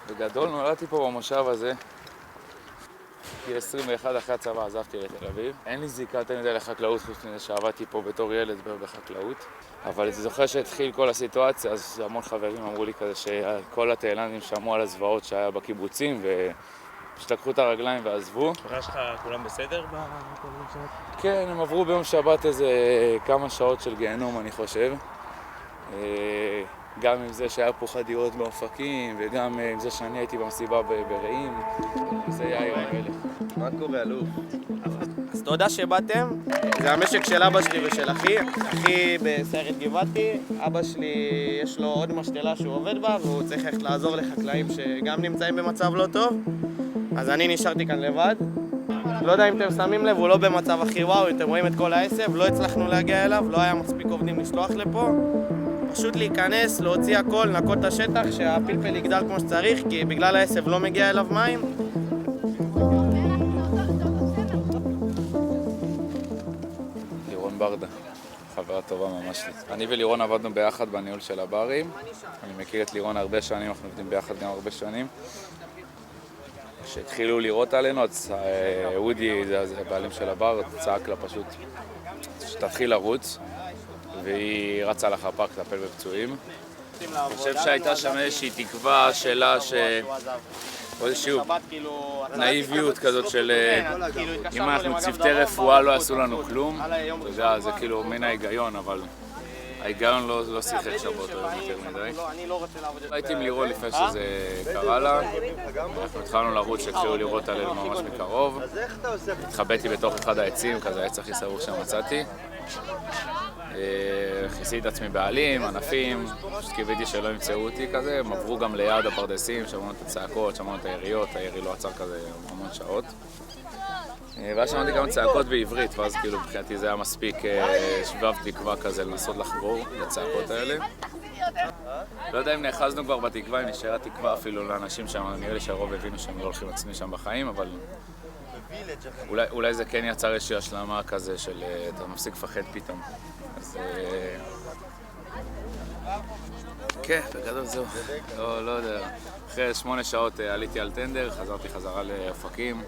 בגדול נולדתי פה במושב הזה. בגיל 21 אחרי הצבא עזבתי לתל אביב. אין לי זיקה יותר מדי לחקלאות חוץ מזה שעבדתי פה בתור ילד בחקלאות. אבל אני זוכר שהתחיל כל הסיטואציה, אז המון חברים אמרו לי כזה שכל התאילנדים שמעו על הזוועות שהיה בקיבוצים ופשוט לקחו את הרגליים ועזבו. המשפחה שלך כולם בסדר בקודם שבת? כן, הם עברו ביום שבת איזה כמה שעות של גיהנום אני חושב. גם עם זה שהיה פה חדירות באופקים, וגם עם זה שאני הייתי במסיבה ברעים. זה יאיר המלך. מה קורה, אלוף? אז תודה שבאתם. זה המשק של אבא שלי ושל אחי. אחי בסיירת גבעתי. אבא שלי יש לו עוד משתלה שהוא עובד בה, והוא צריך ללכת לעזור לחקלאים שגם נמצאים במצב לא טוב. אז אני נשארתי כאן לבד. לא יודע אם אתם שמים לב, הוא לא במצב הכי וואו, אתם רואים את כל העשב, לא הצלחנו להגיע אליו, לא היה מספיק עובדים לשלוח לפה. פשוט להיכנס, להוציא הכל, לנקות את השטח, שהפלפל יגדל כמו שצריך, כי בגלל העשב לא מגיע אליו מים. לירון ברדה, חברה טובה ממש לי. אני ולירון עבדנו ביחד בניהול של הברים. אני מכיר את לירון הרבה שנים, אנחנו עובדים ביחד גם הרבה שנים. כשהתחילו לראות עלינו, אז אודי, זה הבעלים של הבר, צעק לה פשוט שתתחיל לרוץ, והיא רצה לחפ"ק לטפל בפצועים. אני חושב שהייתה שם איזושהי תקווה שלה או איזושהי נאיביות כזאת של אם אנחנו צוותי רפואה לא יעשו לנו כלום. אתה יודע, זה כאילו מן ההיגיון, אבל ההיגיון לא שיחק שם באותו יום יותר מדי. הייתי עם לירון לפני שזה קרה לה. אנחנו התחלנו לרוץ שהתחילו לראות עלינו ממש מקרוב. התחבאתי בתוך אחד העצים, כזה העץ הכי סרוך שמצאתי. כיסיתי את עצמי בעלים, ענפים, פשוט קיוויתי שלא ימצאו אותי כזה. הם עברו גם ליד הפרדסים, שמענו את הצעקות, שמענו את היריות, הירי לא עצר כזה המון שעות. ואז שמעתי גם צעקות בעברית, ואז כאילו מבחינתי זה היה מספיק שבב תקווה כזה לנסות לחבור לצעקות האלה. לא יודע אם נאחזנו כבר בתקווה, אם נשארה תקווה אפילו לאנשים שם, נראה לי שהרוב הבינו שהם לא הולכים להצניע שם בחיים, אבל אולי זה כן יצר איזושהי השלמה כזה של אתה מפסיק לפחד פתאום. אז כן, בגדול זהו. לא יודע. אחרי 8 שעות עליתי על טנדר, חזרתי חזרה לאופקים.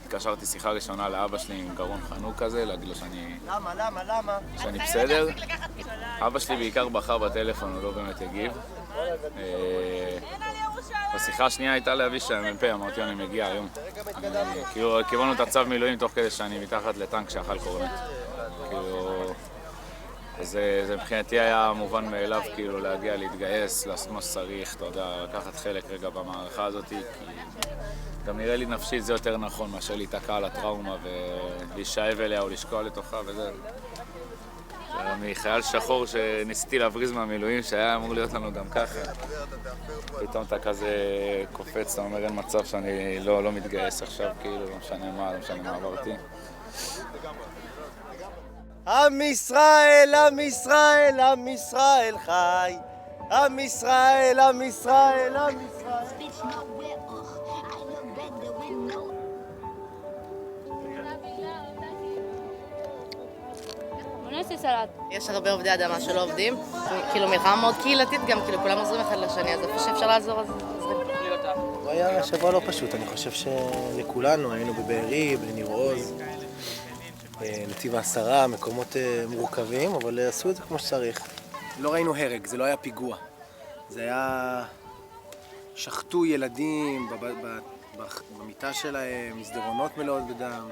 התקשרתי שיחה ראשונה לאבא שלי עם גרון חנוק כזה, להגיד לו שאני בסדר. אבא שלי בעיקר בחר בטלפון, הוא לא באמת הגיב. בשיחה השנייה הייתה לאבישי המ"פ, אמרתי לו אני מגיע היום. כאילו קיבלנו את הצו מילואים תוך כדי שאני מתחת לטנק שאכל קורנט. זה מבחינתי היה מובן מאליו כאילו להגיע, להתגייס, לעשות מה שצריך, אתה יודע, לקחת חלק רגע במערכה הזאת, כי גם נראה לי נפשית זה יותר נכון מאשר להיתקע על הטראומה ולהישאב אליה או לשקוע לתוכה וזה. מחייל שחור שניסיתי להבריז מהמילואים שהיה אמור להיות לנו גם ככה. פתאום אתה כזה קופץ, אתה אומר אין מצב שאני לא מתגייס עכשיו, כאילו לא משנה מה עברתי. עם ישראל, עם ישראל, עם ישראל חי. עם ישראל, עם ישראל, עם ישראל. יש הרבה עובדי אדמה שלא עובדים, כאילו מלחמה מאוד קהילתית גם, כאילו כולם עוזרים אחד לשני, אז איפה שאפשר לעזור אז עוזרים. הוא היה שבוע לא פשוט, אני חושב שלכולנו, היינו בבארי, בניר עוז, נתיב העשרה, מקומות מורכבים, אבל עשו את זה כמו שצריך. לא ראינו הרג, זה לא היה פיגוע. זה היה... שחטו ילדים במיטה שלהם, מסדרונות מלאות בדם.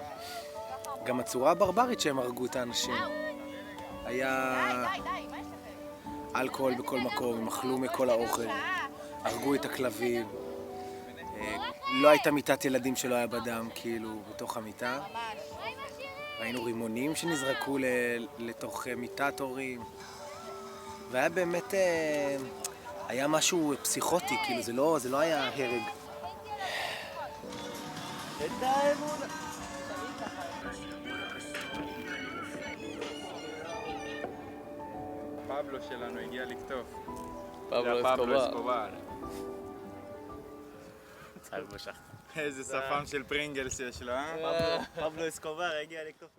גם הצורה הברברית שהם הרגו את האנשים. היה אלכוהול בכל מקום, הם אכלו מכל האוכל, הרגו את הכלבים. לא הייתה מיטת ילדים שלא היה בדם, כאילו, בתוך המיטה. ראינו רימונים שנזרקו לתוך מיטת הורים. והיה באמת, היה משהו פסיכוטי, כאילו, זה לא היה הרג. את האמונה. פבלו שלנו הגיע לקטוף. פבלו אסקובר. איזה שפם של פרינגלס יש לו, אה? פבלו אסקובר הגיע לקטוף.